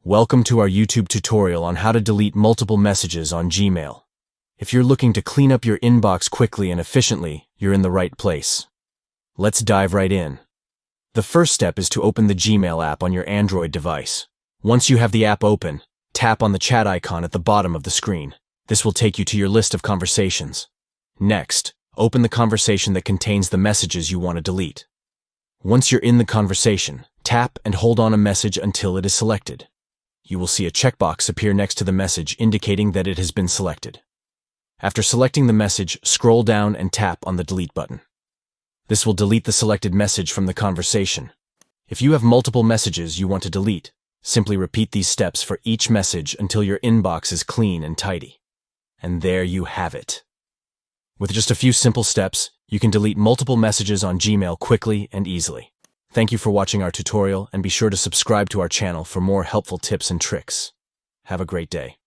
Welcome to our YouTube tutorial on how to delete multiple messages on Gmail. If you're looking to clean up your inbox quickly and efficiently, you're in the right place. Let's dive right in. The first step is to open the Gmail app on your Android device. Once you have the app open, tap on the chat icon at the bottom of the screen. This will take you to your list of conversations. Next, open the conversation that contains the messages you want to delete. Once you're in the conversation, tap and hold on a message until it is selected. You will see a checkbox appear next to the message indicating that it has been selected. After selecting the message, scroll down and tap on the delete button. This will delete the selected message from the conversation. If you have multiple messages you want to delete, simply repeat these steps for each message until your inbox is clean and tidy. And there you have it. With just a few simple steps, you can delete multiple messages on Gmail quickly and easily. Thank you for watching our tutorial, and be sure to subscribe to our channel for more helpful tips and tricks. Have a great day.